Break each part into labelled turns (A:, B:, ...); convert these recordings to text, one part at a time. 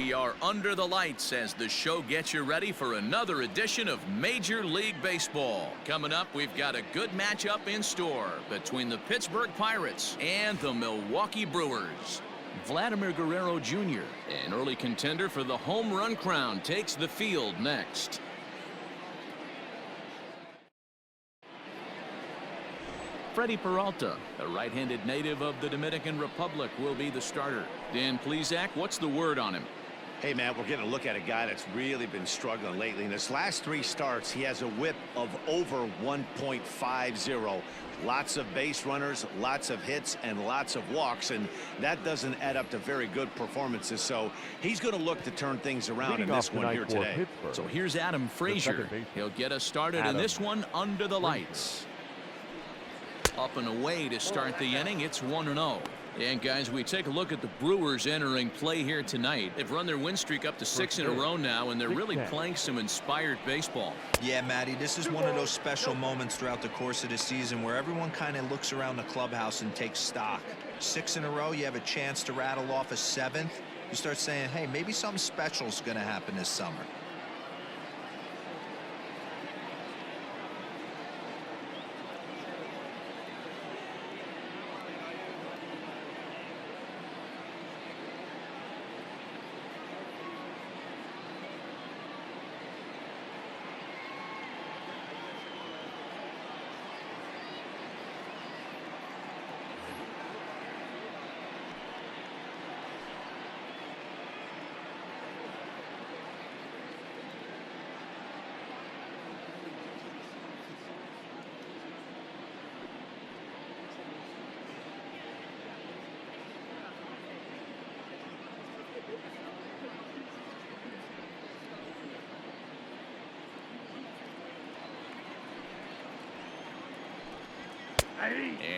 A: We are under the lights as the show gets you ready for another edition of Major League Baseball. Coming up, we've got a good matchup in store between the Pittsburgh Pirates and the Milwaukee Brewers. Vladimir Guerrero Jr., an early contender for the home run crown, takes the field next. Freddie Peralta, a right-handed native of the Dominican Republic, will be the starter. Dan Plesac, what's the word on him?
B: Hey, man, we're getting a look at a guy that's really been struggling lately. In his last 3 starts, he has a whip of over 1.50. Lots of base runners, lots of hits, and lots of walks, and that doesn't add up to very good performances. So he's going to look to turn things around in this one here today.
C: Pittsburgh.
A: So here's Adam Frazier. He'll get us started in this one under the lights. Up and away to start the inning. It's 1-0. And guys, we take a look at the Brewers entering play here tonight. They've run their win streak up to 6 in a row now, and they're really playing some inspired baseball.
D: Yeah, Matty, this is one of those special moments throughout the course of the season where everyone kind of looks around the clubhouse and takes stock. 6 in a row, you have a chance to rattle off a 7th. You start saying, hey, maybe something special is going to happen this summer.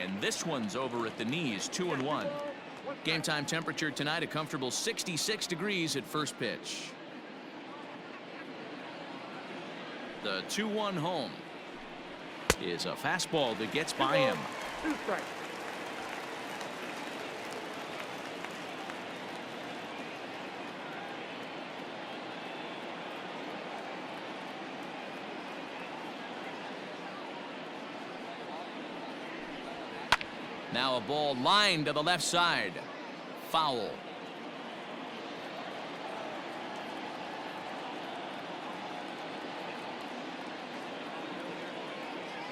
A: And this one's over at the knees, 2-1. Game time temperature tonight, a comfortable 66 degrees at first pitch. The 2-1 home is a fastball that gets by him. Now a ball lined to the left side. Foul.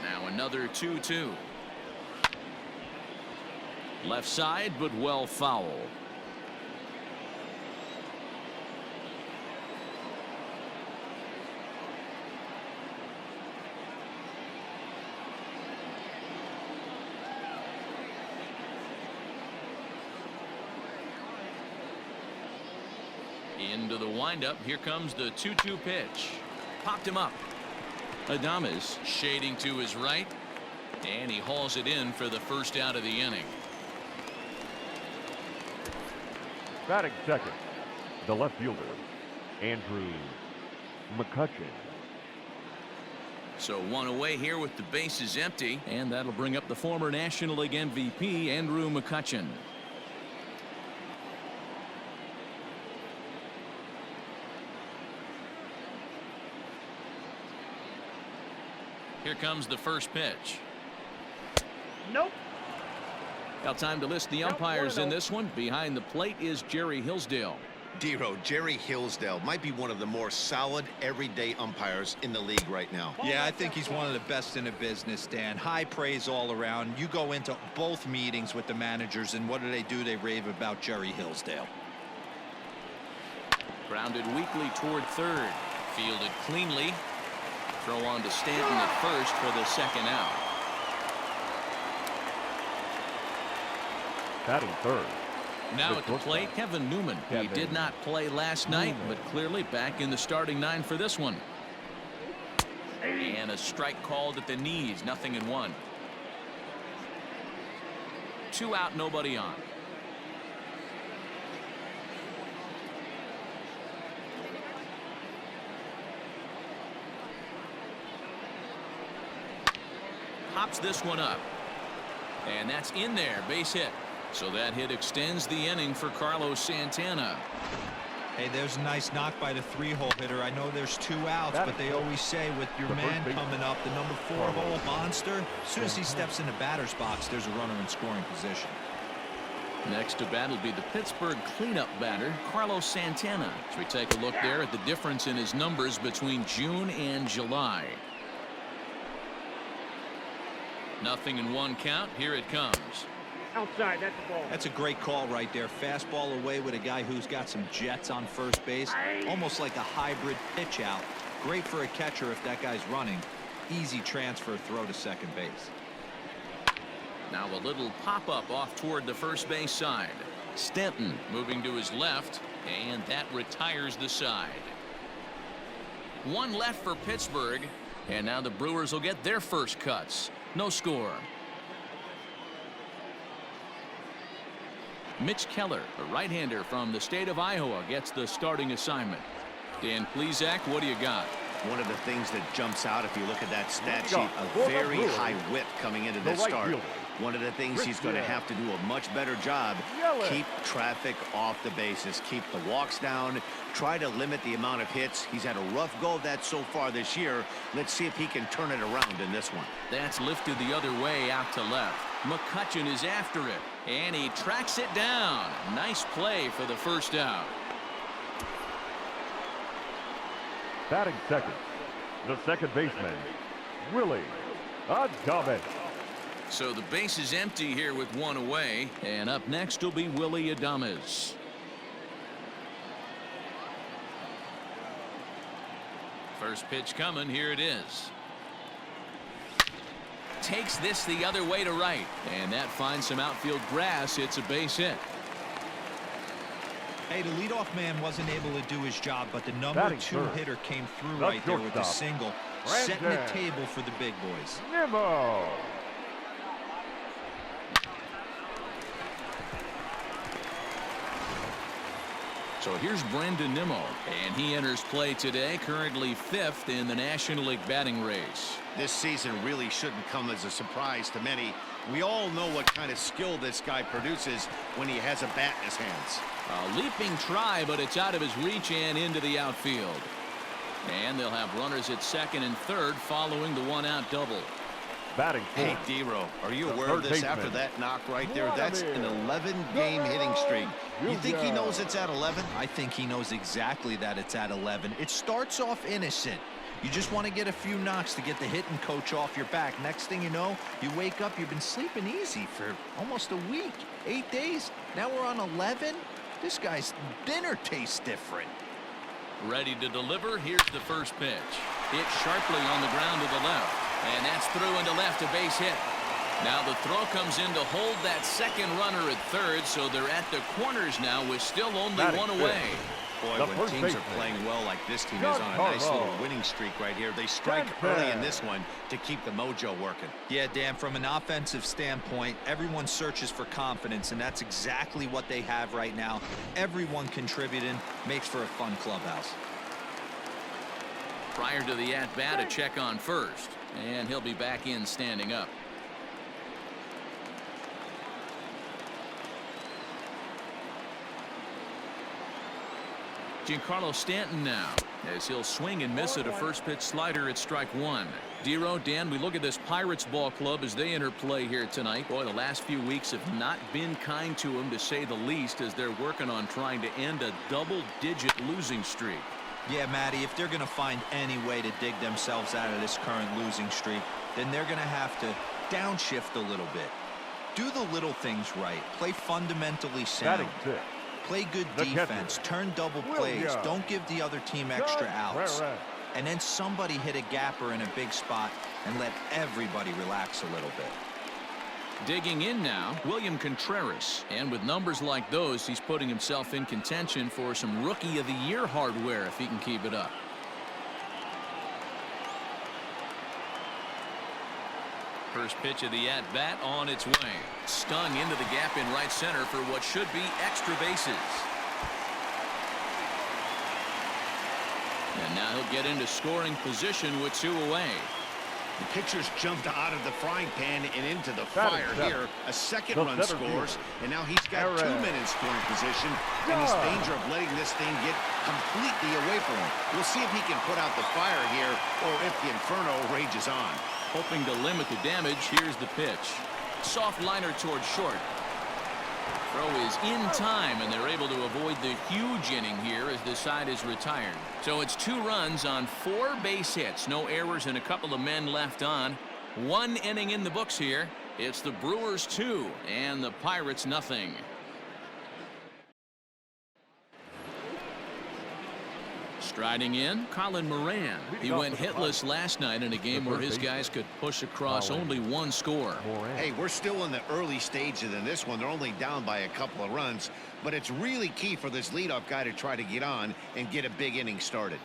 A: Now another 2-2. Left side, but well foul. Into the windup. Here comes the 2-2 pitch. Popped him up. Adames shading to his right, and he hauls it in for the first out of the inning.
C: Batting second, the left fielder, Andrew McCutchen.
A: So one away here with the bases empty, and that'll bring up the former National League MVP, Andrew McCutchen. Here comes the first pitch.
E: Nope.
A: Now time to list the umpires in this one. Behind the plate is Jerry Hillsdale.
F: Dero, Jerry Hillsdale might be one of the more solid everyday umpires in the league right now.
D: Yeah, I think he's one of the best in the business, Dan. High praise all around. You go into both meetings with the managers, and what do? They rave about Jerry Hillsdale.
A: Grounded weakly toward third. Fielded cleanly. Throw on to Stanton at first for the second out.
C: Batting third.
A: Now at the plate, Kevin Newman. He did not play last night, but clearly back in the starting 9 for this one. And a strike called at the knees, 0-1. 2 out, nobody on. Hops this one up. And that's in there, base hit. So that hit extends the inning for Carlos Santana.
D: Hey, there's a nice knock by the 3-hole hitter. I know there's 2 outs, but they always say with your man coming up, the number 4-hole monster, as soon as he steps in the batter's box, there's a runner in scoring position.
A: Next to bat will be the Pittsburgh cleanup batter, Carlos Santana. As we take a look there at the difference in his numbers between June and July. Nothing in 1 count. Here it comes.
E: Outside, that's the ball.
D: That's a great call right there. Fastball away with a guy who's got some jets on first base. Almost like a hybrid pitch out. Great for a catcher if that guy's running. Easy transfer throw to second base.
A: Now a little pop-up off toward the first base side. Stanton moving to his left, and that retires the side. 1 left for Pittsburgh, and now the Brewers will get their first cuts. No score. Mitch Keller, a right-hander from the state of Iowa, gets the starting assignment. Dan Plesac, what do you got?
B: One of the things that jumps out if you look at that stat sheet, a very high whip coming into this start. One of the things he's going to have to do a much better job, keep traffic off the bases, keep the walks down, try to limit the amount of hits. He's had a rough go of that so far this year. Let's see if he can turn it around in this one.
A: That's lifted the other way out to left. McCutchen is after it, and he tracks it down. Nice play for the first out.
C: Batting second, the second baseman, Willie Adames.
A: So the base is empty here with 1 away, and up next will be Willie Adames. First pitch coming. Here it is. Takes this the other way to right, and that finds some outfield grass. It's a base hit.
D: Hey, the leadoff man wasn't able to do his job, but the number 2 hitter came through right there with a single, setting the table for the big boys.
C: Nimmo.
A: So here's Brandon Nimmo, and he enters play today, currently 5th in the National League batting race.
B: This season really shouldn't come as a surprise to many. We all know what kind of skill this guy produces when he has a bat in his hands.
A: A leaping try, but it's out of his reach and into the outfield. And they'll have runners at second and third following the 1-out double.
C: Batting
B: Hey, D-Row, are you aware of this after that knock right there? That's an 11-game hitting streak. You think he knows it's at 11?
D: I think he knows exactly that it's at 11. It starts off innocent. You just want to get a few knocks to get the hitting coach off your back. Next thing you know, you wake up, you've been sleeping easy for almost a week, 8 days. Now we're on 11. This guy's dinner tastes different.
A: Ready to deliver. Here's the first pitch. Hit sharply on the ground to the left. And that's through into left, a base hit. Now the throw comes in to hold that second runner at third, so they're at the corners now with still only 1 away.
B: Boy, when teams are playing well like this team is on a nice little winning streak right here, they strike early in this one to keep the mojo working.
D: Yeah, Dan, from an offensive standpoint, everyone searches for confidence, and that's exactly what they have right now. Everyone contributing makes for a fun clubhouse.
A: Prior to the at-bat, a check on first, and he'll be back in standing up. Giancarlo Stanton now, as he'll swing and miss at a first pitch slider at strike 1. D-Row, Dan, we look at this Pirates ball club as they enter play here tonight. Boy, the last few weeks have not been kind to them, to say the least, as they're working on trying to end a double-digit losing streak.
D: Yeah, Matty, if they're going to find any way to dig themselves out of this current losing streak, then they're going to have to downshift a little bit. Do the little things right. Play fundamentally sound. Play good defense. Turn double plays. Don't give the other team extra outs. And then somebody hit a gapper in a big spot and let everybody relax a little bit.
A: Digging in now, William Contreras. And with numbers like those, he's putting himself in contention for some Rookie of the Year hardware if he can keep it up. First pitch of the at-bat on its way. Stung into the gap in right center for what should be extra bases. And now he'll get into scoring position with 2 away.
B: The pitcher's jumped out of the frying pan and into the
C: Batting
B: fire
C: seven.
B: here. A second
C: The
B: run
C: center
B: scores,
C: fielder.
B: and now he's got 2
C: Aaron.
B: men in scoring position, and he's in danger of letting this thing get completely away from him. We'll see if he can put out the fire here, or if the inferno rages on.
A: Hoping to limit the damage, here's the pitch. Soft liner towards short. Throw is in time, and they're able to avoid the huge inning here as the side is retired. So it's 2 runs on 4 base hits. No errors and a couple of men left on. 1 inning in the books here. It's the Brewers 2 and the Pirates nothing. Striding in, Colin Moran. He went hitless last night in a game where his guys could push across only 1 score.
B: Hey, we're still in the early stages in this one. They're only down by a couple of runs, but it's really key for this leadoff guy to try to get on and get a big inning started.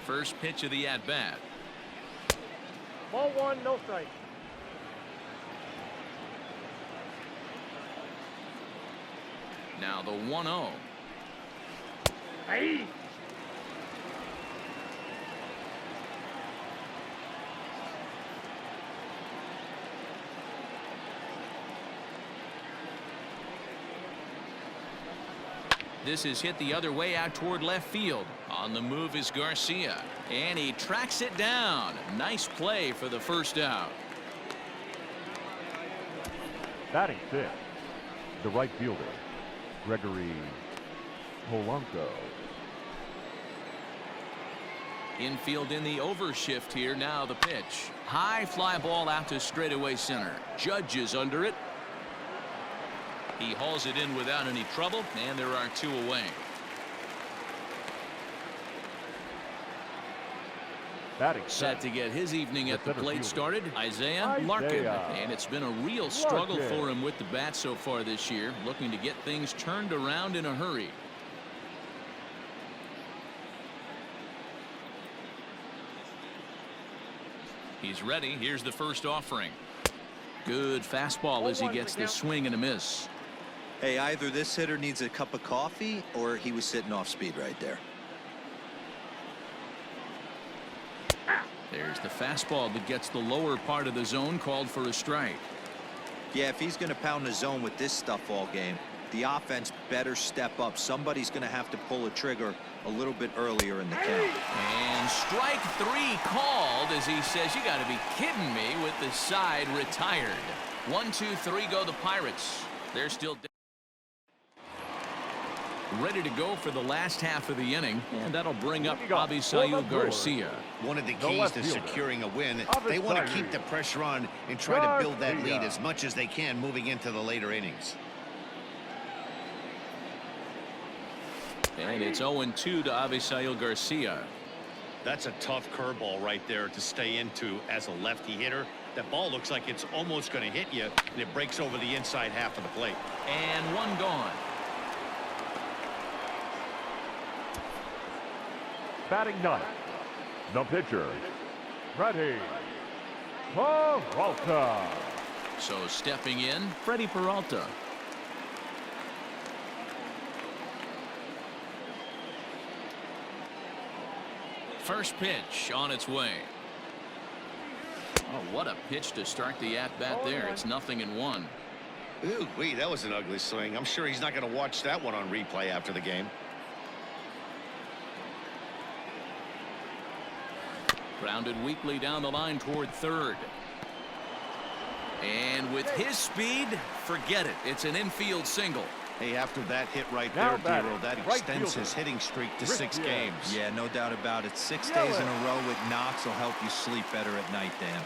A: First pitch of the at-bat.
E: Ball 1, no strike.
A: Now the 1-0.
E: Hey!
A: This is hit the other way out toward left field. On the move is Garcia, and he tracks it down. Nice play for the first out.
C: Batting 6, the right fielder, Gregory Polanco.
A: Infield in the overshift here. Now the pitch. High fly ball out to straightaway center. Judge is under it. He hauls it in without any trouble, and there are 2 away.
C: Batting
A: Set to get his evening at the
C: center
A: plate
C: fielder.
A: started, Isaiah Larkin.
C: Isaiah
A: And it's been a real struggle
C: Larkin.
A: for him with the bat so far this year, looking to get things turned around in a hurry. He's ready. Here's the first offering. Good fastball as he gets the swing and a miss.
D: Hey, either this hitter needs a cup of coffee or he was sitting off speed right there.
A: There's the fastball that gets the lower part of the zone, called for a strike.
D: Yeah, if he's going to pound the zone with this stuff all game, the offense better step up. Somebody's going to have to pull a trigger a little bit earlier in the count.
A: And strike 3 called as he says, you got to be kidding me, with the side retired. 1, 2, 3 go the Pirates. They're still ready to go for the last half of the inning, and that'll bring up Avisail Garcia.
B: One of the keys to securing a win, they want to keep the pressure on and try to build that lead as much as they can moving into the later innings.
A: And it's 0-2 to Avisail Garcia.
B: That's a tough curveball right there to stay into as a lefty hitter. That ball looks like it's almost going to hit you, and it breaks over the inside half of the plate.
A: And 1 gone.
C: Batting 9, the pitcher, Freddie Peralta.
A: So stepping in, Freddie Peralta. First pitch on its way. Oh, what a pitch to start the at-bat there. It's 0-1.
B: Ooh, wait, that was an ugly swing. I'm sure he's not going to watch that one on replay after the game.
A: Grounded weakly down the line toward third. And with his speed, forget it. It's an infield single.
B: Hey, after that hit right
C: Now
B: there,
C: batting,
B: Dero, that
C: right
B: extends
C: fielder.
B: his hitting streak to 6
C: Yeah.
B: games.
D: Yeah, no doubt about it. 6
C: Yell
D: days
C: it.
D: in a row with knocks will help you sleep better at night, Dan.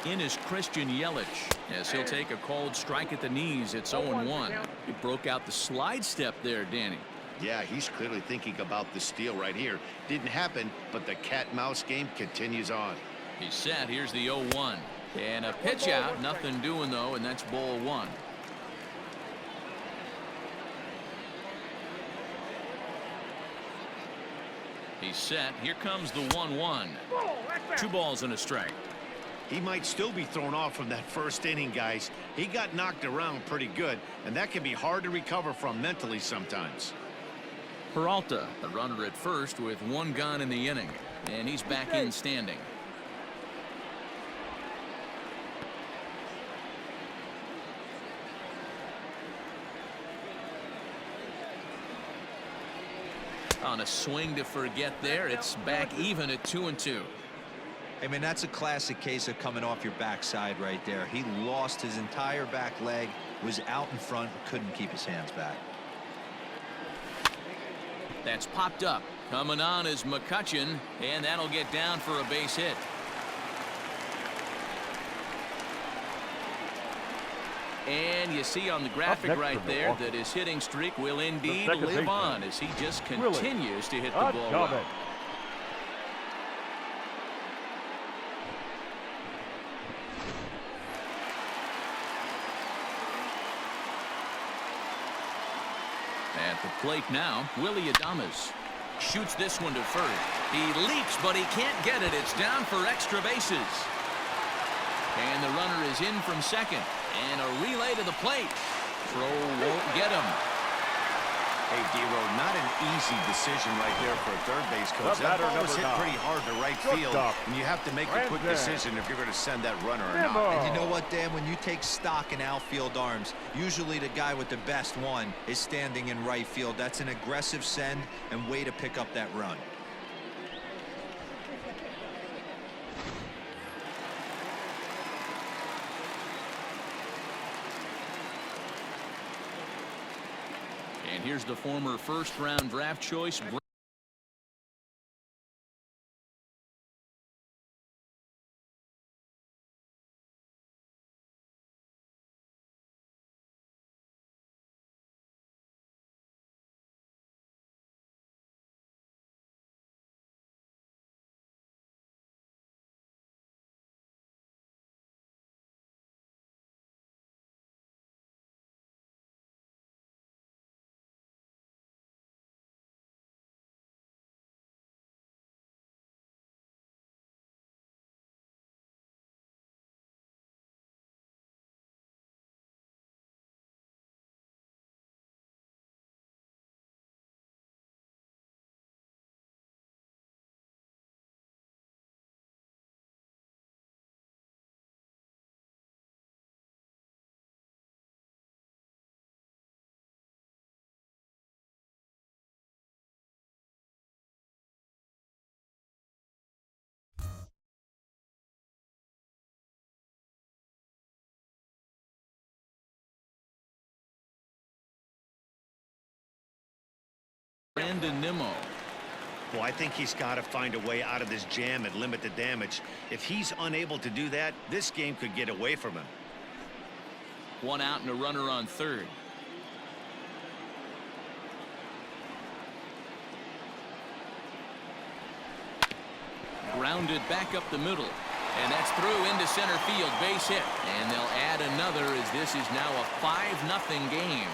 A: In is Christian Yelich, as he'll take a called strike at the knees. It's 0-1. He broke out the slide step there, Danny.
F: Yeah, he's clearly thinking about the steal right here. Didn't happen, but the cat-mouse game continues on.
A: He's set. Here's the 0-1. And a pitch out. Nothing doing, though, and that's ball 1. He's set. Here comes the 1-1. 2 balls and a strike.
B: He might still be thrown off from that first inning, guys. He got knocked around pretty good, and that can be hard to recover from mentally sometimes.
A: Peralta, the runner at first with 1 gone in the inning, and he's back in standing. On a swing to forget there, it's back even at 2-2.
D: I mean, that's a classic case of coming off your backside right there. He lost his entire back leg, was out in front, couldn't keep his hands back.
A: That's popped up. Coming on is McCutchen, and that'll get down for a base hit. And you see on the graphic
C: next
A: right
C: for
A: there
C: Milwaukee.
A: that his hitting streak will indeed
C: second
A: live
C: baseman,
A: on as he just
C: Willie
A: continues to hit the ball
C: Chavez.
A: well. At the plate now, Willie Adames shoots this one to first. He leaps, but he can't get it. It's down for extra bases. And the runner is in from second. And a relay to the plate. Throw won't get him.
B: Hey, Dero, not an easy decision right there for a third base coach.
C: The
B: That
C: batter,
B: ball was hit
C: number 9.
B: pretty hard to right field,
C: Shortstop.
B: and you have to make a quick
C: Brandon.
B: decision if you're going to send that runner or
C: Nimmo.
B: not.
D: And you know what, Dan? When you take stock in outfield arms, usually the guy with the best one is standing in right field. That's an aggressive send and way to pick up that run.
A: And here's the former first-round draft choice. Brandon Nimmo.
B: Well, I think he's got to find a way out of this jam and limit the damage. If he's unable to do that, this game could get away from him.
A: 1 out and a runner on third. Grounded back up the middle. And that's through into center field. Base hit. And they'll add another as this is now a 5-0 game.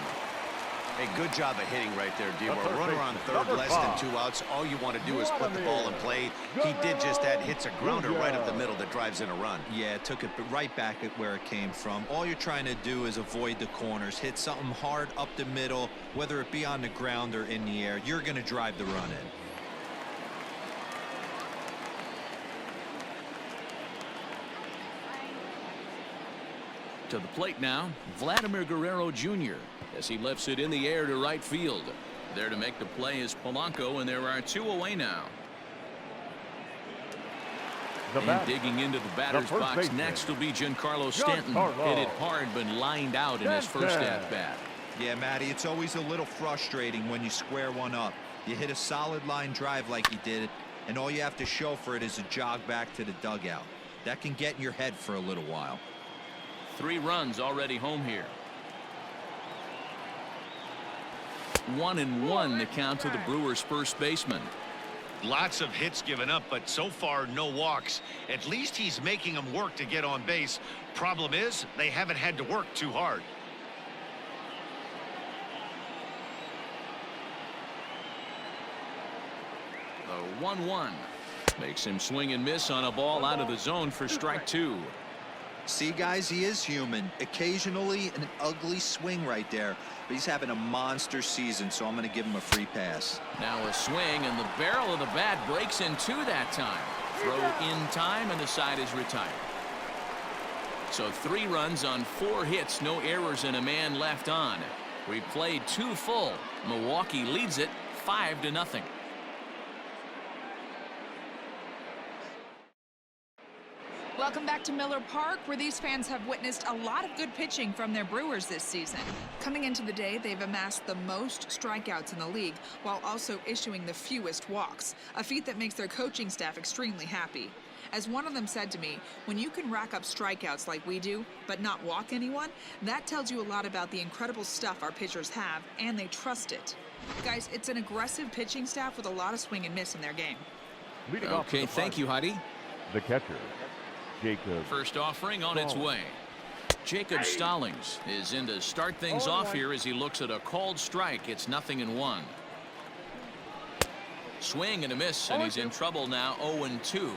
B: Hey, good job of hitting right there, Dero.
C: third
B: Runner on
C: baseman,
B: third,
C: number
B: less
C: 5.
B: than 2 outs. All you want to do is put the ball in play. He did just that. Hits a grounder right up the middle that drives in a run.
D: Yeah, took it right back at where it came from. All you're trying to do is avoid the corners. Hit something hard up the middle, whether it be on the ground or in the air. You're going to drive the run in.
A: To the plate now, Vladimir Guerrero Jr. as he lifts it in the air to right field. There to make the play is Polanco, and there are 2 away now.
C: The
A: And
C: batter,
A: digging into the batter's
C: first
A: box
C: baseman,
A: next will be Giancarlo Stanton.
C: Giancarlo.
A: Hit it hard but lined out in his first
C: Stanton.
A: at-bat.
D: Yeah, Matty, it's always a little frustrating when you square one up. You hit a solid line drive like he did, and all you have to show for it is a jog back to the dugout. That can get in your head for a little while.
A: 3 runs already home here. 1-1 the count to the Brewers' first baseman.
F: Lots of hits given up, but so far no walks. At least he's making them work to get on base. Problem is, they haven't had to work too hard.
A: The 1-1 makes him swing and miss on a ball out of the zone for strike 2.
D: See, guys, he is human. Occasionally an ugly swing right there, but he's having a monster season, so I'm going to give him a free pass.
A: Now a swing, and the barrel of the bat breaks in 2 that time. Throw in time, and the side is retired. So 3 runs on 4 hits, no errors, and a man left on. We played 2 full. Milwaukee leads it 5-0.
G: Welcome back to Miller Park, where these fans have witnessed a lot of good pitching from their Brewers this season. Coming into the day, they've amassed the most strikeouts in the league, while also issuing the fewest walks, a feat that makes their coaching staff extremely happy. As one of them said to me, when you can rack up strikeouts like we do, but not walk anyone, that tells you a lot about the incredible stuff our pitchers have, and they trust it. Guys, it's an aggressive pitching staff with a lot of swing and miss in their game.
C: Leading off
A: Okay,
C: the
A: thank you, Heidi.
C: The catcher, Jacob.
A: First offering on its way. Jacob Stallings is in to start things off here as he looks at a called strike. It's 0-1. Swing and a miss, and he's in trouble now. 0-2.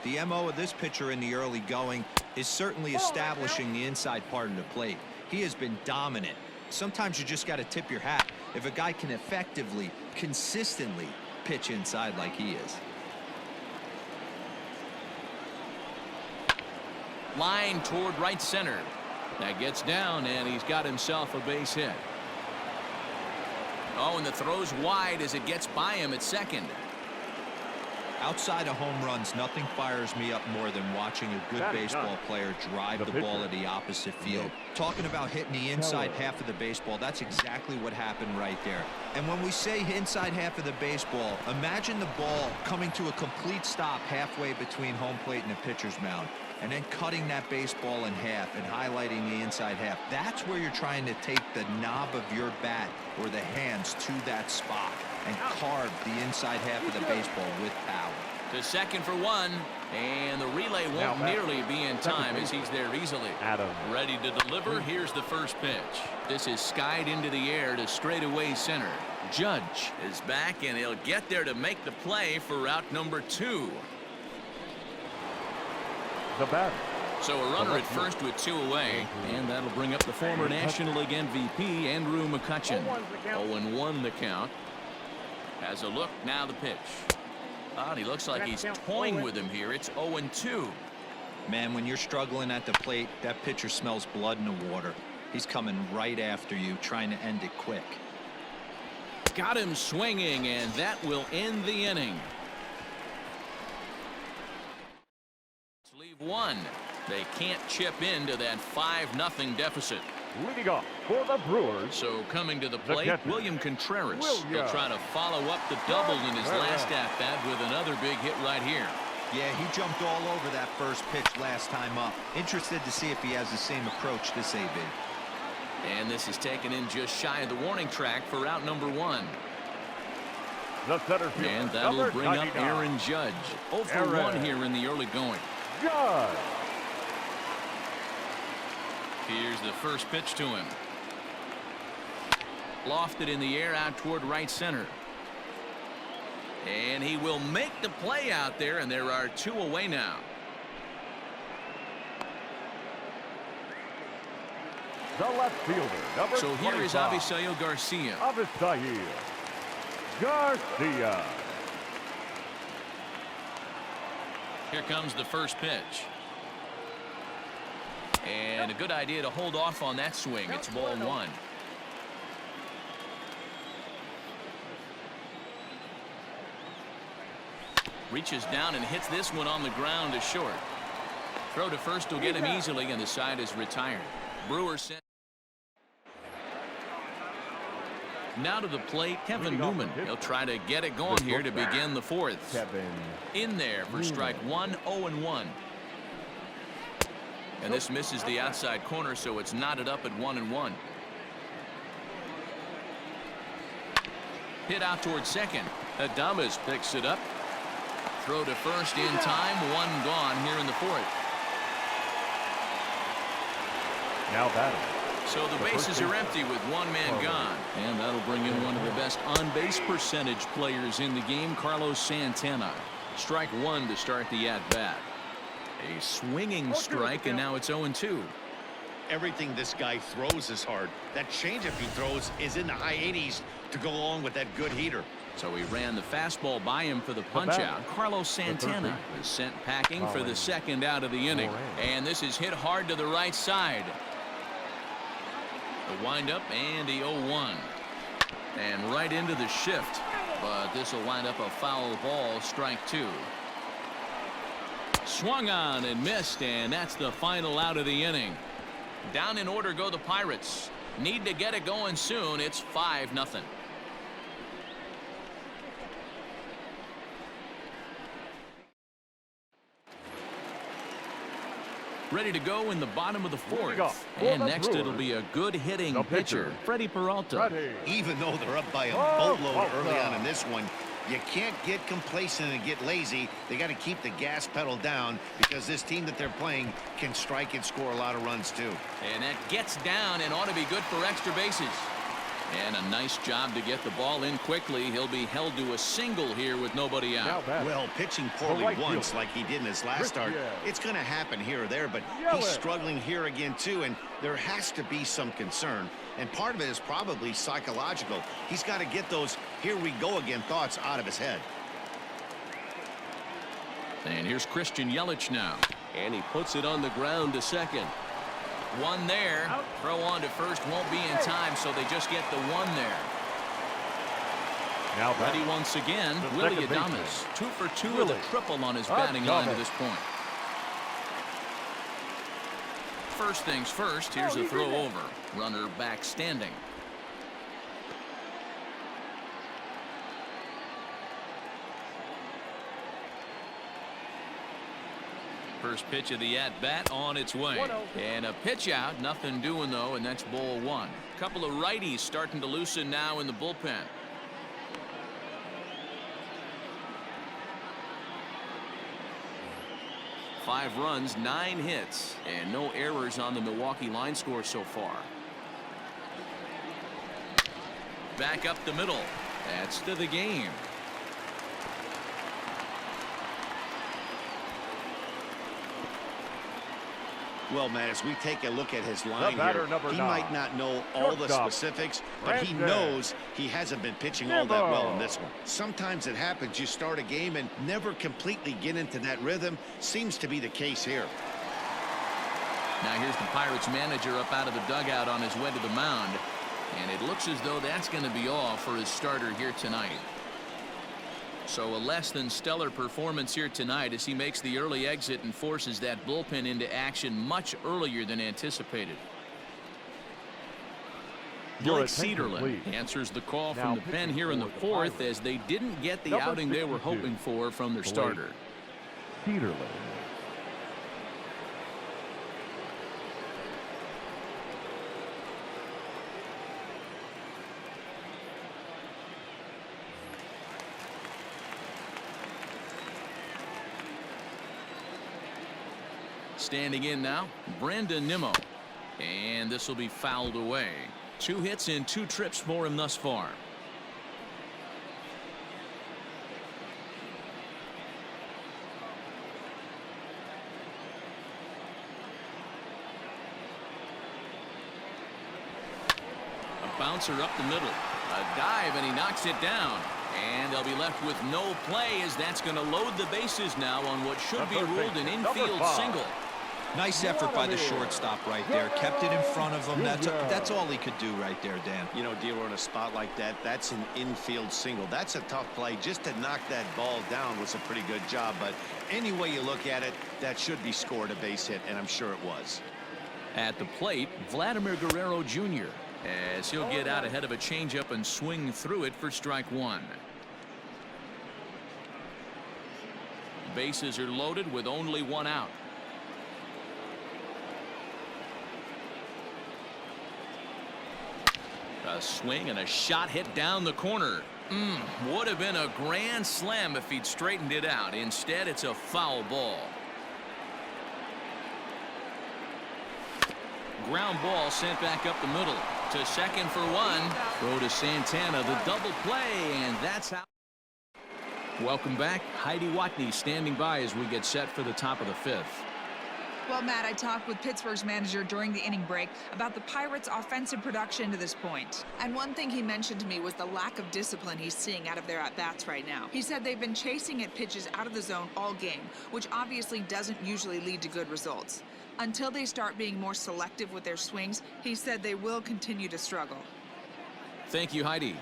D: The MO of this pitcher in the early going is certainly establishing the inside part of the plate. He has been dominant. Sometimes you just got to tip your hat if a guy can effectively, consistently pitch inside like he is.
A: Line toward right center. That gets down, and he's got himself a base hit. Oh, and the throw's wide as it gets by him at second.
D: Outside of home runs, nothing fires me up more than watching a good baseball player drive the ball at the opposite field. Talking about hitting the inside half of the baseball, that's exactly what happened right there. And when we say inside half of the baseball, imagine the ball coming to a complete stop halfway between home plate and the pitcher's mound, and then cutting that baseball in half and highlighting the inside half. That's where you're trying to take the knob of your bat or the hands to that spot and carve the inside half of the baseball with power.
A: To second for 1, and the relay won't nearly be in time as he's there easily.
C: Adam.
A: Ready to deliver. Here's the first pitch. This is skied into the air to straightaway center. Judge is back, and he'll get there to make the play for route number 2.
C: The batter,
A: So a runner at first with 2 away, and that'll bring up the former National League MVP, Andrew McCutchen. 0-1 the count. Has a look, now the pitch. And he looks like he's toying with him here. It's 0-2.
D: Man, when you're struggling at the plate, that pitcher smells blood in the water. He's coming right after you, trying to end it quick.
A: Got him swinging, and that will end the inning. Let's leave 1. They can't chip into that 5-0 deficit.
C: leading off for the Brewers.
A: So coming to the plate,
C: catcher,
A: William Contreras.
C: William.
A: He'll try to follow up the double in his last at-bat with another big hit right here.
D: Yeah, he jumped all over that first pitch last time up. Interested to see if he has the same approach this AB.
A: And this is taken in just shy of the warning track for route number 1.
C: The center fielder,
A: And that'll
C: number
A: bring up
C: 99.
A: Aaron Judge. 0 for 1 here in the early going.
C: Judge.
A: Here's the first pitch to him. Lofted in the air out toward right center. And he will make the play out there, and there are 2 away now.
C: The left fielder, number
A: So here is
C: 25.
A: Avisail Garcia.
C: Avisail Garcia.
A: Here comes the first pitch. And a good idea to hold off on that swing. It's ball 1. Reaches down and hits this one on the ground to short. Throw to first will get him easily, and the side is retired. Brewers sent. Now to the plate, Kevin Newman. He'll try to get it going here to begin the fourth. In there for strike one, 0-1. And this misses the outside corner, so it's knotted up at 1-1. Hit out towards second. Adames picks it up. Throw to first in time. One gone here in the fourth.
C: Now batting.
A: So the bases are empty with one man gone. And that'll bring in one of the best on-base percentage players in the game, Carlos Santana. Strike one to start the at-bat. A swinging strike, and now it's 0-2.
B: Everything this guy throws is hard. That changeup he throws is in the high 80s to go along with that good heater.
A: So he ran the fastball by him for the punch-out. Carlos Santana is sent packing for the second out of the inning. And this is hit hard to the right side. The windup and the 0-1. And right into the shift. But this will wind up a foul ball, strike two. Swung on and missed, and that's the final out of the inning. Down in order go the Pirates. Need to get it going soon. It's 5-0. Ready to go in the bottom of the fourth. And next it'll be a good hitting pitcher, Freddie Peralta.
B: Even though they're up by a boatload early on in this one, you can't get complacent and get lazy. They got to keep the gas pedal down because this team that they're playing can strike and score a lot of runs too.
A: And that gets down and ought to be good for extra bases. And a nice job to get the ball in quickly. He'll be held to a single here with nobody out.
B: Well, pitching poorly once like he did in his last start, it's going to happen here or there, but he's struggling here again too, and there has to be some concern. And part of it is probably psychological. He's got to get those here we go again thoughts out of his head.
A: And here's Christian Yelich now. And he puts it on the ground to second. One there. Throw on to first won't be in time, so they just get the one there.
C: Now
A: ready once again, Willie Adames. 2 for 2 with a triple on his batting line to this point. First things first, here's a throw over. Runner back standing. First pitch of the at-bat on its way. And a pitch out, nothing doing though, and that's ball one. Couple of righties starting to loosen now in the bullpen. Five runs, 9 hits, and no errors on the Milwaukee line score so far. Back up the middle. That's to the game.
B: Well, Matt, as we take a look at his line here, he might not know all the specifics, but he knows he hasn't been pitching all that well in this one. Sometimes it happens. You start a game and never completely get into that rhythm. Seems to be the case here.
A: Now here's the Pirates manager up out of the dugout on his way to the mound. And it looks as though that's going to be all for his starter here tonight. So a less than stellar performance here tonight as he makes the early exit and forces that bullpen into action much earlier than anticipated. Blake Cederlin answers the call from the pen here in the fourth as they didn't get the outing they were hoping for from their starter.
C: Cederlin.
A: Standing in now, Brandon Nimmo. And this will be fouled away. 2 hits and 2 trips for him thus far. A bouncer up the middle. A dive, and he knocks it down. And they'll be left with no play as that's going to load the bases now on what should be ruled an infield single.
D: Nice effort by the shortstop right there. Kept it in front of him. That's all he could do right there, Dan.
B: You know, Dealer, in a spot like that, that's an infield single. That's a tough play. Just to knock that ball down was a pretty good job. But any way you look at it, that should be scored a base hit, and I'm sure it was.
A: At the plate, Vladimir Guerrero Jr., as he'll get out ahead of a changeup and swing through it for strike one. Bases are loaded with only one out. A swing and a shot hit down the corner. Would have been a grand slam if he'd straightened it out. Instead, it's a foul ball. Ground ball sent back up the middle. To second for one. Throw to Santana, the double play, and that's how. Welcome back. Heidi Watney standing by as we get set for the top of the fifth.
G: Well, Matt, I talked with Pittsburgh's manager during the inning break about the Pirates' offensive production to this point. And one thing he mentioned to me was the lack of discipline he's seeing out of their at-bats right now. He said they've been chasing at pitches out of the zone all game, which obviously doesn't usually lead to good results. Until they start being more selective with their swings, he said they will continue to struggle.
A: Thank you, Heidi.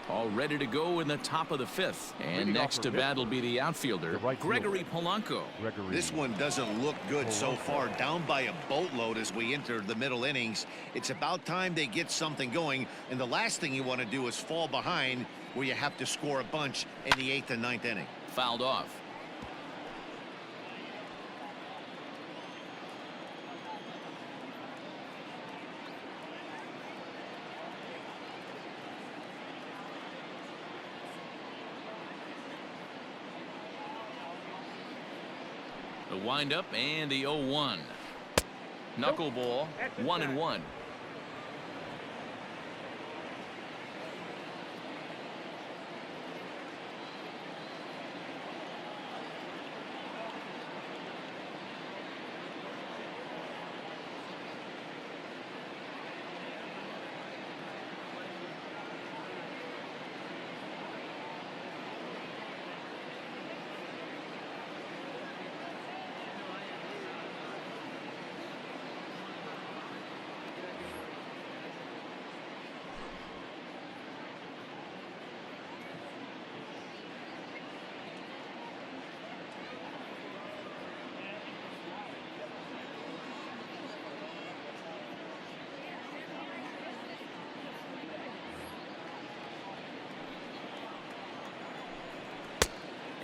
A: All ready to go in the top of the fifth. And next to bat will be the outfielder, Gregory Polanco.
B: This one doesn't look good so far. Down by a boatload as we enter the middle innings. It's about time they get something going. And the last thing you want to do is fall behind where you have to score a bunch in the 8th and 9th inning.
A: Fouled off. The windup and the 0-1. Knuckleball, 1-1.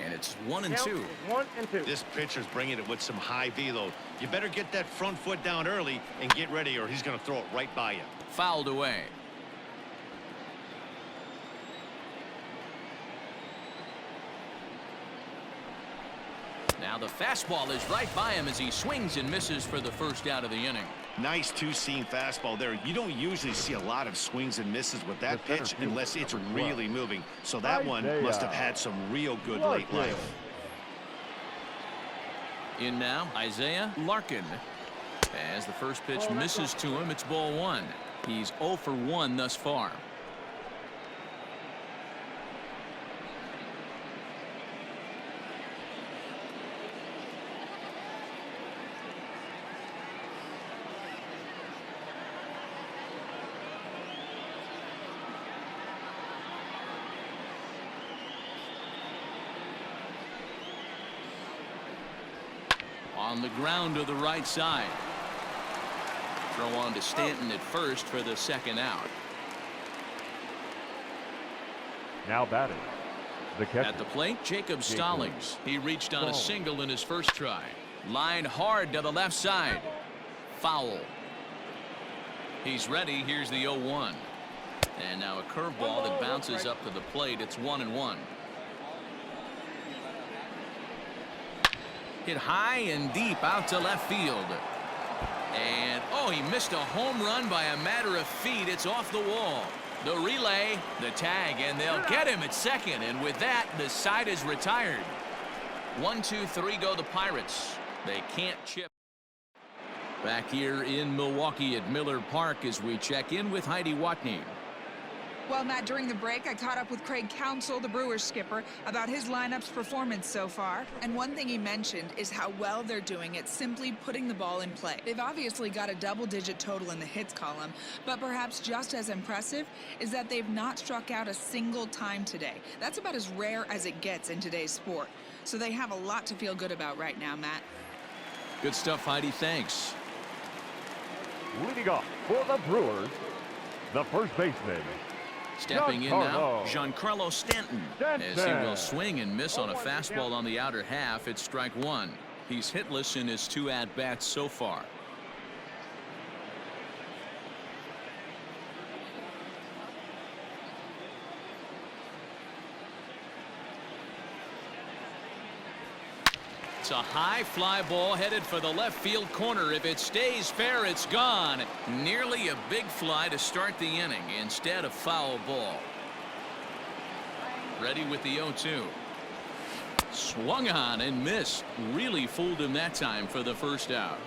A: And it's 1-2.
E: 1-2.
B: This pitcher's bringing it with some high velo. You better get that front foot down early and get ready, or he's going to throw it right by you.
A: Fouled away. Now the fastball is right by him as he swings and misses for the first out of the inning.
B: Nice two-seam fastball there. You don't usually see a lot of swings and misses with that pitch unless it's really moving. So that one must have had some real good late life.
A: In now, Isaiah Larkin. As the first pitch misses to him, it's ball one. He's 0 for 1 thus far. On the ground to the right side. Throw on to Stanton at first for the second out.
C: Now batting, the catcher.
A: At the plate, Jacob Stallings. He reached on a single in his first try. Line hard to the left side. Foul. He's ready. Here's the 0-1. And now a curveball that bounces up to the plate. It's 1-1. Hit high and deep out to left field. And, oh, he missed a home run by a matter of feet. It's off the wall. The relay, the tag, and they'll get him at second. And with that, the side is retired. 1, 2, 3 go the Pirates. They can't chip. Back here in Milwaukee at Miller Park as we check in with Heidi Watney.
G: Well, Matt, during the break, I caught up with Craig Counsell, the Brewers skipper, about his lineup's performance so far. And one thing he mentioned is how well they're doing at simply putting the ball in play. They've obviously got a double-digit total in the hits column, but perhaps just as impressive is that they've not struck out a single time today. That's about as rare as it gets in today's sport. So they have a lot to feel good about right now, Matt.
A: Good stuff, Heidi. Thanks.
C: Leading off for the Brewers, the first baseman.
A: Stepping in now, Giancarlo Stanton. As he will swing and miss on a fastball on the outer half, it's strike one. He's hitless in his 2 at-bats so far. It's a high fly ball headed for the left field corner. If it stays fair, it's gone. Nearly a big fly to start the inning. Instead, a foul ball. Ready with the 0-2. Swung on and missed. Really fooled him that time for the first out.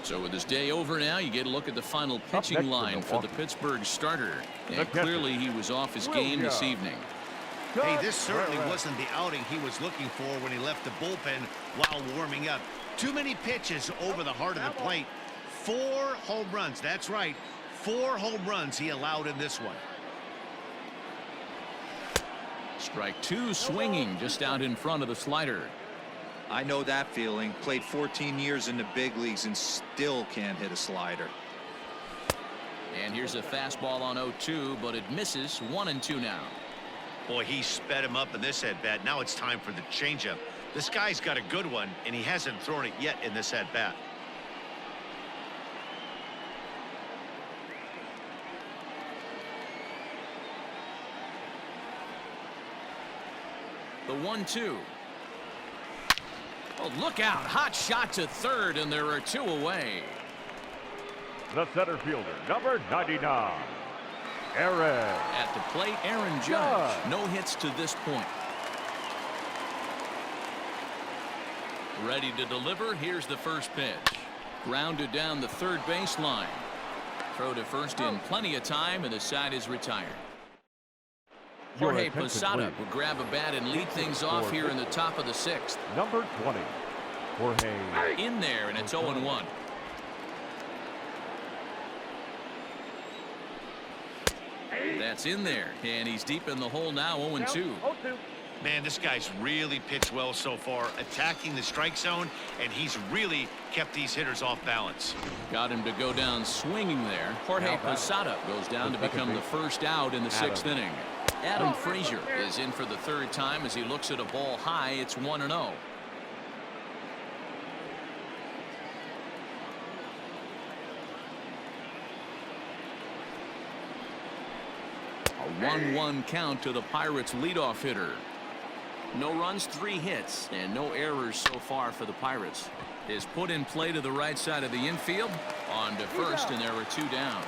A: So with his day over now, you get a look at the final pitching line for the Pittsburgh starter. And clearly he was off his game this evening.
B: Hey, this certainly wasn't the outing he was looking for when he left the bullpen while warming up. Too many pitches over the heart of the plate. 4 home runs. That's right. 4 home runs he allowed in this one.
A: Strike 2 swinging just out in front of the slider.
D: I know that feeling. Played 14 years in the big leagues and still can't hit a slider.
A: And here's a fastball on 0-2, but it misses. 1-2 now.
B: Boy, he sped him up in this at-bat. Now it's time for the changeup. This guy's got a good one, and he hasn't thrown it yet in this at-bat.
A: The 1-2. Oh, look out. Hot shot to third, and there are 2 away.
C: The center fielder, number 99. Aaron.
A: At the plate, Aaron Judge. No hits to this point. Ready to deliver. Here's the first pitch. Grounded down the third baseline. Throw to first in plenty of time, and the side is retired. Jorge Posada will grab a bat and lead things off here in the top of the 6th.
C: Number 20. Jorge.
A: In there, and it's 0-1. That's in there, and he's deep in the hole now. 0-2.
B: Man, this guy's really pitched well so far, attacking the strike zone, and he's really kept these hitters off balance.
A: Got him to go down swinging there. Jorge Posada goes down to become the first out in the 6th inning. Adam Frazier is in for the 3rd time as he looks at a ball high. It's 1-0. A 1-1 count to the Pirates leadoff hitter. No runs, 3 hits, and no errors so far for the Pirates. Is put in play to the right side of the infield. On to first, and there are 2 down.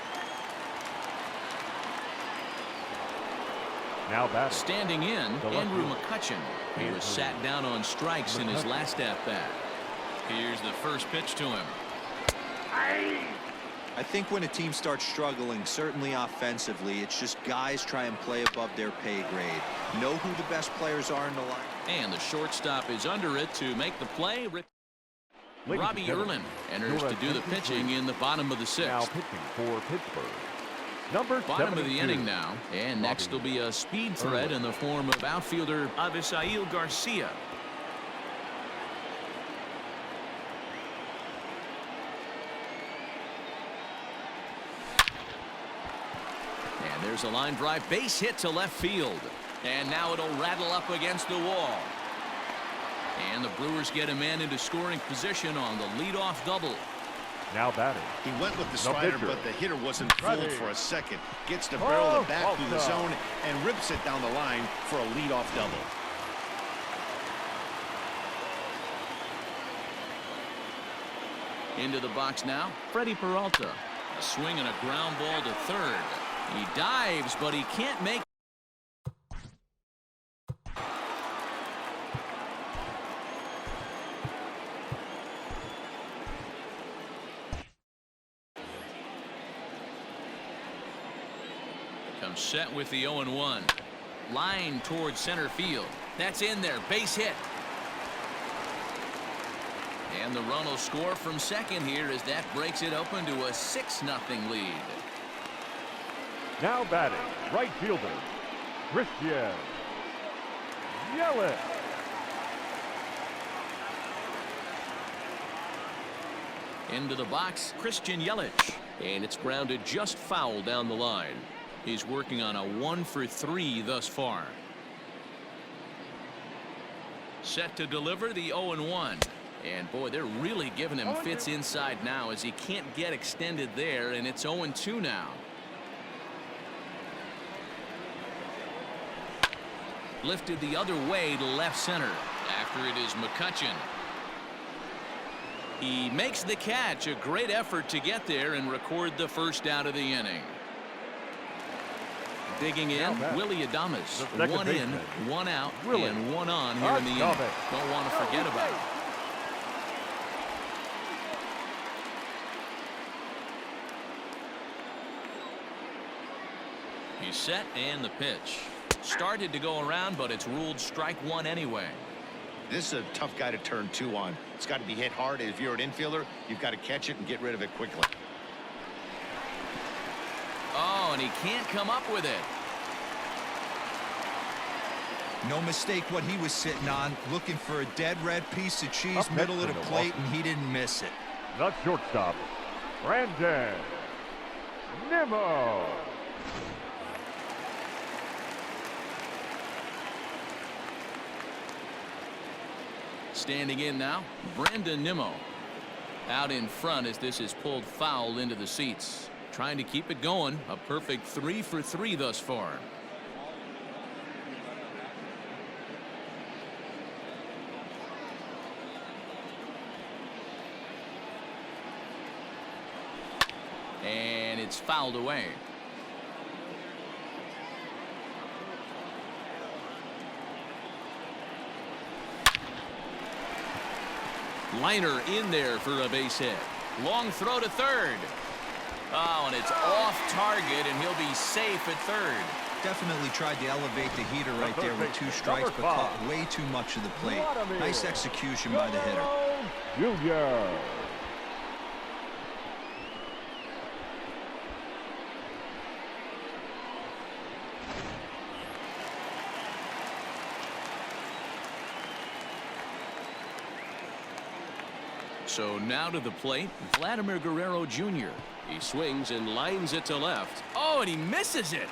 C: Now batting.
A: Standing in, Andrew McCutchen. He was sat down on strikes in his last at-bat. Here's the first pitch to him.
D: I think when a team starts struggling, certainly offensively, it's just guys try and play above their pay grade. Know who the best players are in the line.
A: And the shortstop is under it to make the play. Robbie Erlin enters to do the pitching in the bottom of the 6th.
C: Now pitching for Pittsburgh. Number
A: bottom
C: 72.
A: of the inning now. And next will be a speed threat in the form of outfielder Avisail Garcia. And there's a line drive base hit to left field. And now it'll rattle up against the wall. And the Brewers get a man into scoring position on the leadoff double.
C: Now batting.
B: He went with the slider, but the hitter wasn't fooled for a second. Gets to barrel it back through the zone and rips it down the line for a leadoff double.
A: Into the box now, Freddie Peralta. A swing and a ground ball to third. He dives, but he can't make. set with the 0-1. Line towards center field. That's in there. Base hit. And the run will score from second here as that breaks it open to a 6-0 lead.
C: Now batting, right fielder, Christian Yelich.
A: Into the box, Christian Yelich. And it's grounded just foul down the line. He's working on a 1-for-3 thus far. Set to deliver the 0-1. And boy, they're really giving him fits inside now as he can't get extended there, and it's 0-2 now. Lifted the other way to left center. After it is McCutchen. He makes the catch. A great effort to get there and record the first out of the inning. Digging in, Willie Adames. One in, one out, and one on here in the inning. Don't want to forget about it. He's set and the pitch. Started to go around, but it's ruled strike one anyway.
B: This is a tough guy to turn 2 on. It's got to be hit hard. If you're an infielder, you've got to catch it and get rid of it quickly.
A: Oh, and he can't come up with it.
D: No mistake what he was sitting on, looking for a dead red piece of cheese middle of the plate, and he didn't miss it.
C: The shortstop, Brandon Nimmo.
A: Standing in now, Brandon Nimmo. Out in front as this is pulled foul into the seats. Trying to keep it going. A perfect 3-for-3 thus far. And it's fouled away. Liner in there for a base hit. Long throw to third. Oh, and it's off target, and he'll be safe at third.
D: Definitely tried to elevate the heater right there with 2 strikes, but caught way too much of the plate. Nice execution by the hitter.
C: Junior.
A: So now to the plate, Vladimir Guerrero Jr. He swings and lines it to left. Oh, and he misses it.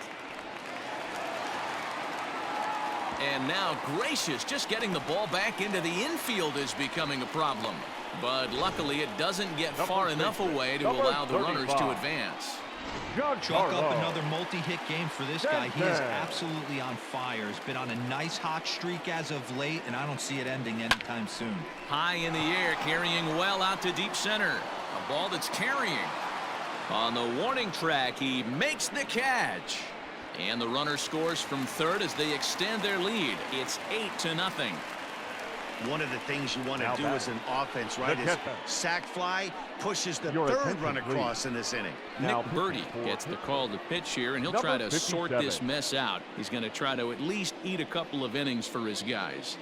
A: And now Gracious just getting the ball back into the infield is becoming a problem. But luckily it doesn't get far enough away to allow the runners to advance.
D: Chalk up another multi-hit game for this guy. He is absolutely on fire. He's been on a nice hot streak as of late, and I don't see it ending anytime soon.
A: High in the air, carrying well out to deep center. A ball that's carrying. On the warning track, he makes the catch. And the runner scores from third as they extend their lead. It's 8-0.
B: One of the things you want to do as an offense, right, is sac fly, pushes the third run across in this inning.
A: Nick Birdie gets the call to pitch here, and he'll try to sort this mess out. He's going to try to at least eat a couple of innings for his guys.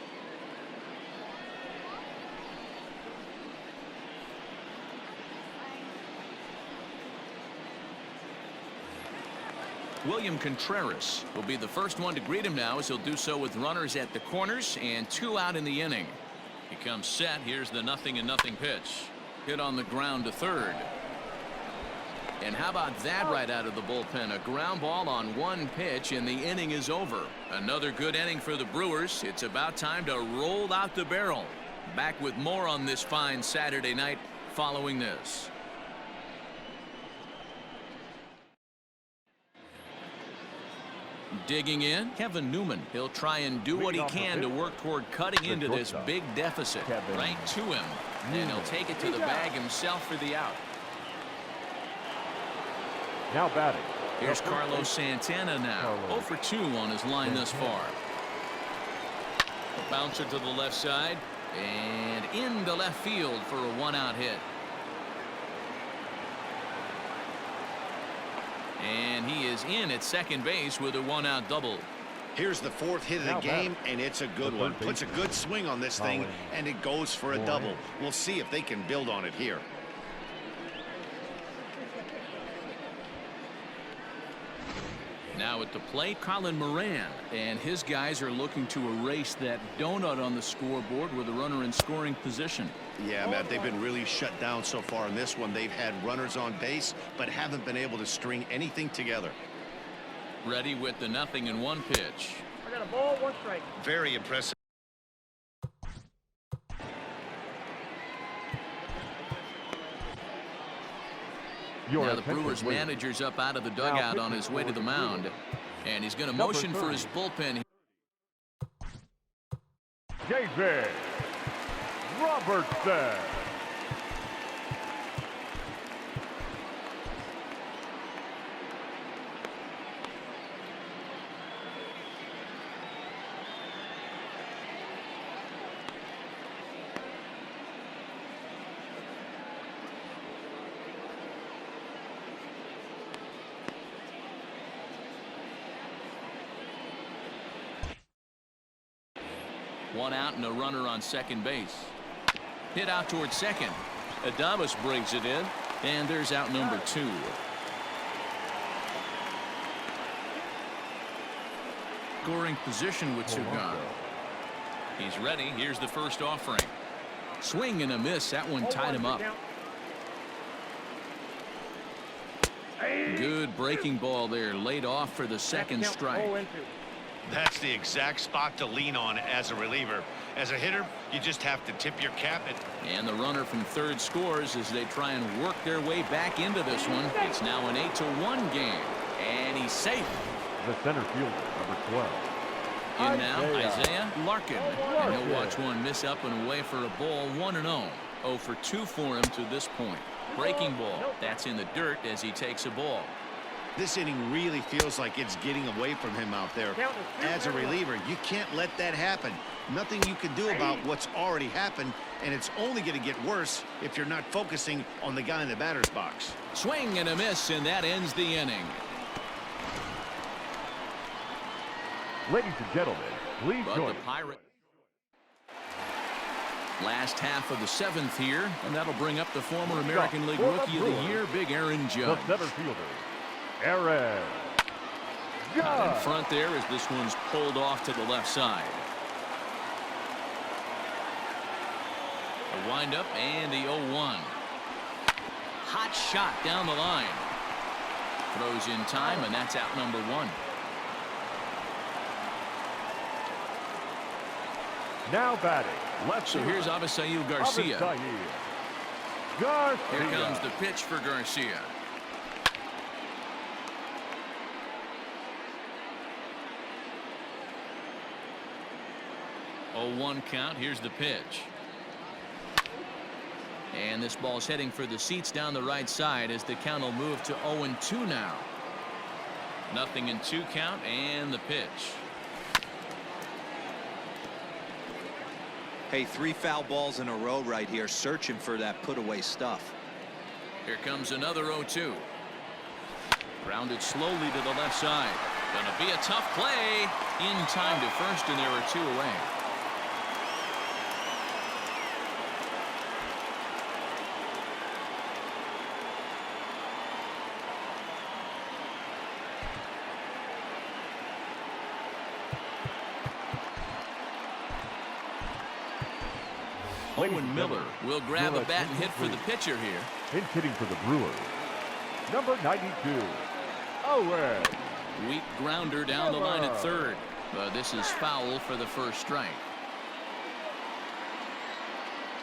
A: William Contreras will be the first one to greet him now as he'll do so with runners at the corners and 2 out in the inning. He comes set. Here's the 0-0 pitch. Hit on the ground to third. And how about that right out of the bullpen? A ground ball on 1 pitch and the inning is over. Another good inning for the Brewers. It's about time to roll out the barrel. Back with more on this fine Saturday night following this. Digging in, Kevin Newman. He'll try and do what he can to work toward cutting into this big deficit. Right to him. And he'll take it to the bag himself for the out.
C: Now batting.
A: Here's Carlos Santana now. 0 for 2 on his line thus far. A bouncer to the left side. And into left field for a 1-out hit. And he is in at second base with a one-out double.
B: Here's the fourth hit of the game, and it's a good one. Puts a good swing on this thing, and it goes for a double. We'll see if they can build on it here.
A: Now at the plate, Colin Moran, and his guys are looking to erase that donut on the scoreboard with a runner in scoring position.
B: Yeah, Matt, they've been really shut down so far in this one. They've had runners on base, but haven't been able to string anything together.
A: Ready with the 0-1 pitch.
E: I got a ball, 1 strike.
F: Very impressive.
A: Now the Brewers manager's up out of the dugout on his way to the mound, and he's going to motion for his bullpen.
C: David Robertson.
A: One out and a runner on second base. Hit out towards second. Adames brings it in, and there's out number 2. Scoring position with 2 gone. He's ready. Here's the first offering. Swing and a miss. That one tied him up. Good breaking ball there. Laid off for the second strike.
F: That's the exact spot to lean on as a reliever. As a hitter, you just have to tip your cap.
A: And the runner from third scores as they try and work their way back into this one. It's now an 8-1 game. And he's safe.
C: The center fielder, number 12.
A: In now, Isaiah Larkin. And he'll watch one miss up and away for a ball. 1-0. 0 for 2 for him to this point. Breaking ball. That's in the dirt as he takes a ball.
B: This inning really feels like it's getting away from him out there. As a reliever, you can't let that happen. Nothing you can do about what's already happened, and it's only going to get worse if you're not focusing on the guy in the batter's box.
A: Swing and a miss, and that ends the inning.
C: Ladies and gentlemen, please
A: But
C: join
A: the Pirates. Last half of the 7th here, and that'll bring up the former American League Rookie of the Year, Big Aaron Judge.
C: the center fielder, Aaron Judge.
A: Out in front there as this one's pulled off to the left side. A windup and the 0-1. Hot shot down the line. Throws in time, and that's out number 1.
C: Now batting, left.
A: So here's Avisail Garcia.
C: Garcia.
A: Here comes the pitch for Garcia. Oh, 1 count. Here's the pitch. And this ball's heading for the seats down the right side as the count will move to 0-2 now. 0-2 count and the pitch.
D: Hey, 3 foul balls in a row right here, searching for that put away stuff.
A: Here comes another 0-2. Grounded slowly to the left side. Gonna be a tough play. In time to first, and there are 2 away. Owen Miller will grab a bat and hit for the pitcher here.
C: In hitting for the Brewers, number 92, Owen.
A: Weak grounder down the line at third. This is foul for the first strike.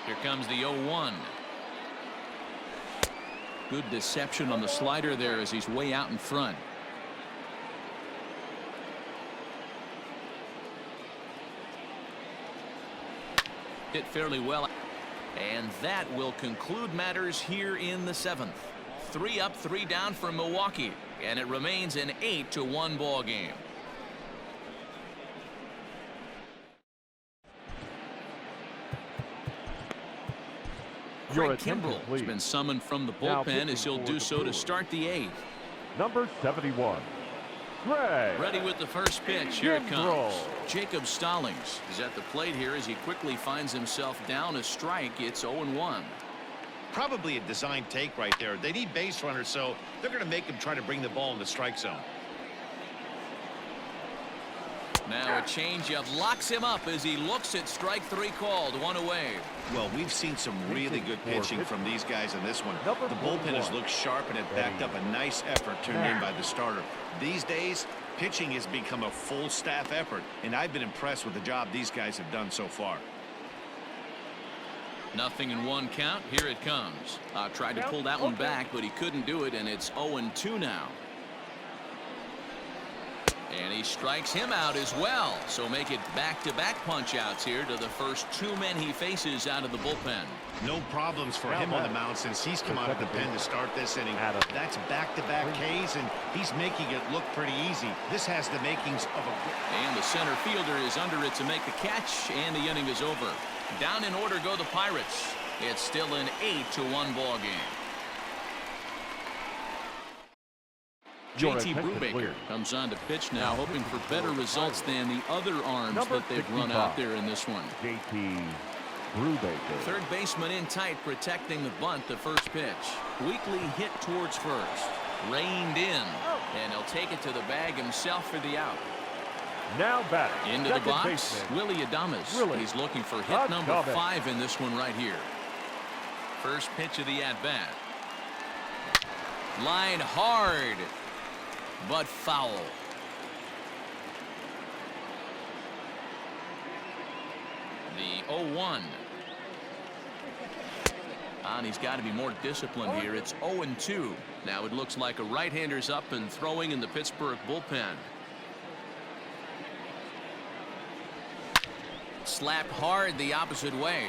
A: Here comes the 0-1. Good deception on the slider there as he's way out in front. Hit fairly well, and that will conclude matters here in the 7th. 3 up, 3 down for Milwaukee, and it remains an 8-1 ball game. Craig Kimbrell has been summoned from the bullpen as he'll do so to start the 8th.
C: number 71, Greg.
A: Ready with the first pitch. Here it comes.
C: Roll.
A: Jacob Stallings is at the plate here as he quickly finds himself down a strike. It's 0-1.
B: Probably a design take right there. They need base runners, so they're going to make him try to bring the ball in the strike zone.
A: Now a changeup locks him up as he looks at strike 3 called. 1 away.
B: Well, we've seen some really good pitching from these guys in this one.
C: Number
B: The bullpen has
C: 41.
B: looked sharp and it backed up a nice effort turned in by the starter. These days, pitching has become a full staff effort, and I've been impressed with the job these guys have done so far.
A: Nothing in 1 count. Here it comes. Tried to pull that one back, but he couldn't do it, and it's 0-2 now. And he strikes him out as well. So make it back-to-back punch-outs here to the first 2 men he faces out of the bullpen.
B: No problems for him on the mound since he's come out of the pen to start this inning. That's back-to-back Ks, and he's making it look pretty easy. This has the makings of a...
A: And the center fielder is under it to make the catch, and the inning is over. Down in order go the Pirates. It's still an 8-1 ball game. JT Brubaker comes on to pitch now, hoping for better results than the other arms that they've run out there in this one.
C: JT Brubaker.
A: Third baseman in tight, protecting the bunt. The first pitch. Weakly hit towards first. Reined in. And he'll take it to the bag himself for the out.
C: Now batting.
A: Into the box, Willie Adames. He's looking for hit number 5 in this one right here. First pitch of the at-bat. Line hard, but foul. The 0-1. And he's got to be more disciplined here. It's 0-2. Now it looks like a right-hander's up and throwing in the Pittsburgh bullpen. Slapped hard the opposite way.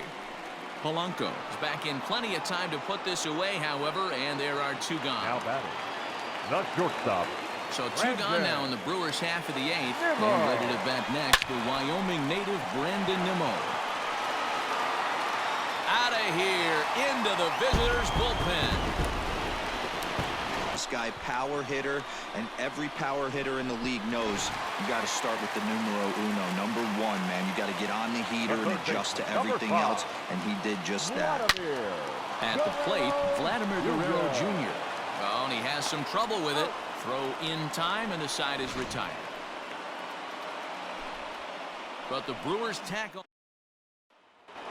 A: Polanco is back in plenty of time to put this away, however, and there are 2 gone.
C: Now batting. The shortstop.
A: So 2 gone now in the Brewers' half of the 8th. And ready to bat next for Wyoming native Brandon Nimmo. Out of here into the visitors' bullpen.
D: This guy, power hitter, and every power hitter in the league knows you got to start with the numero uno, number 1, man. You got to get on the heater and adjust to everything else, and he did just that.
A: At the plate, Vladimir Guerrero Jr. Oh, and he has some trouble with it. Throw in time, and the side is retired. But the Brewers tackle.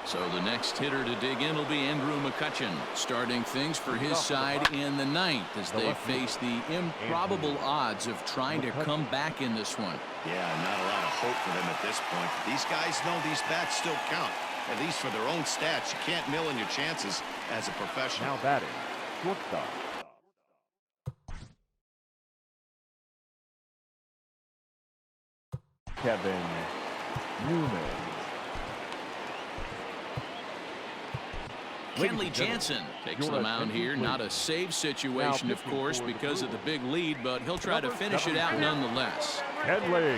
A: So the next hitter to dig in will be Andrew McCutchen, starting things for his side in the 9th as they face the improbable odds of trying to come back in this one.
B: Yeah, not a lot of hope for them at this point. These guys know these bats still count, at least for their own stats. You can't mill in your chances as a professional.
C: Now batting. Shortstop. Kevin Newman.
A: Kenley Jansen takes the mound here. Not a save situation, of course, because of the big lead, but he'll try to finish it out nonetheless.
C: Kenley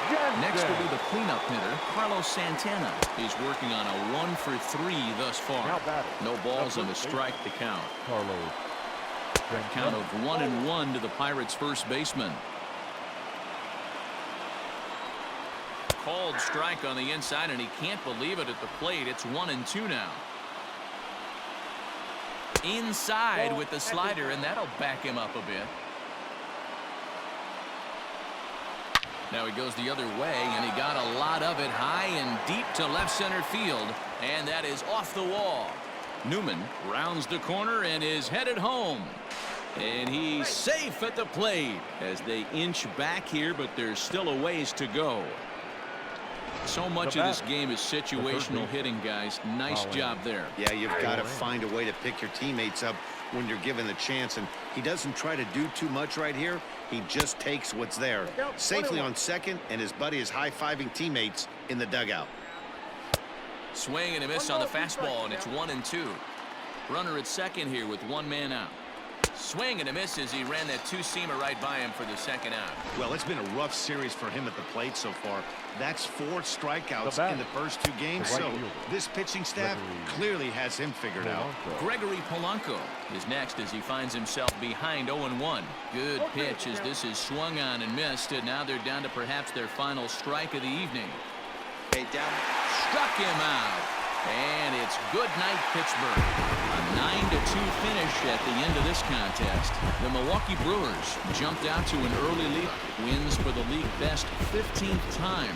C: Jansen.
A: Next will be the cleanup hitter, Carlos Santana. He's working on a 1 for 3 thus far. No balls and a strike to count.
C: Carlos.
A: Count of 1-1 to the Pirates' first baseman. Called strike on the inside, and he can't believe it at the plate. It's 1-2 now. Inside with the slider, and that'll back him up a bit. Now he goes the other way, and he got a lot of it high and deep to left center field, and that is off the wall. Newman rounds the corner and is headed home. And he's safe at the plate as they inch back here, but there's still a ways to go. So much of this game is situational hitting, guys. Nice job there.
B: Yeah, you've got to find a way to pick your teammates up when you're given the chance, and he doesn't try to do too much right here. He just takes what's there. Safely on second, and his buddy is high-fiving teammates in the dugout.
A: Swing and a miss on the fastball, and it's 1-2. Runner at second here with 1 man out. Swing and a miss as he ran that two-seamer right by him for the second out.
B: Well, it's been a rough series for him at the plate so far. That's 4 strikeouts in the first 2 games, so this pitching staff clearly has him figured out.
A: Gregory Polanco is next as he finds himself behind 0-1. Good pitch as this is swung on and missed, and now they're down to perhaps their final strike of the evening. Struck him out. And it's good night, Pittsburgh. A 9-2 finish at the end of this contest. The Milwaukee Brewers jumped out to an early lead. Wins for the league best 15th time.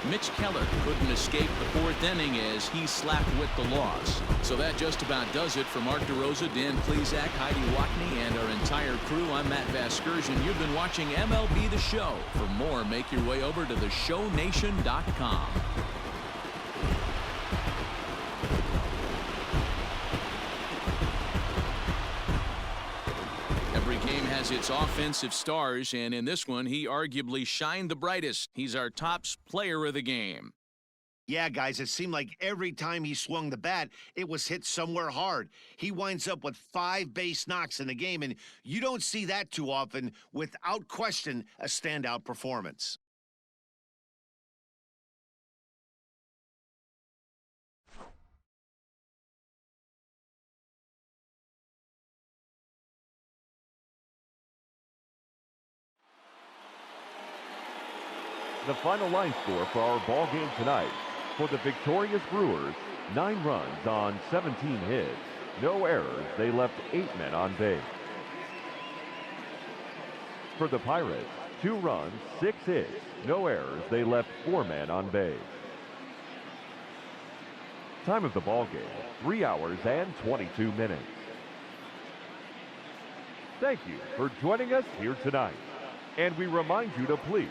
A: Mitch Keller couldn't escape the 4th inning as he slapped with the loss. So that just about does it for Mark DeRosa, Dan Plesac, Heidi Watney, and our entire crew. I'm Matt Vasgersian. You've been watching MLB The Show. For more, make your way over to theshownation.com. Every game has its offensive stars, and in this one, he arguably shined the brightest. He's our top player of the game.
B: Yeah, guys, it seemed like every time he swung the bat, it was hit somewhere hard. He winds up with 5 base knocks in the game, and you don't see that too often. Without question, a standout performance.
C: The final line score for our ball game tonight. For the victorious Brewers, 9 runs on 17 hits. No errors. They left 8 men on base. For the Pirates, 2 runs, 6 hits. No errors. They left 4 men on base. Time of the ball game, 3 hours and 22 minutes. Thank you for joining us here tonight. And we remind you to please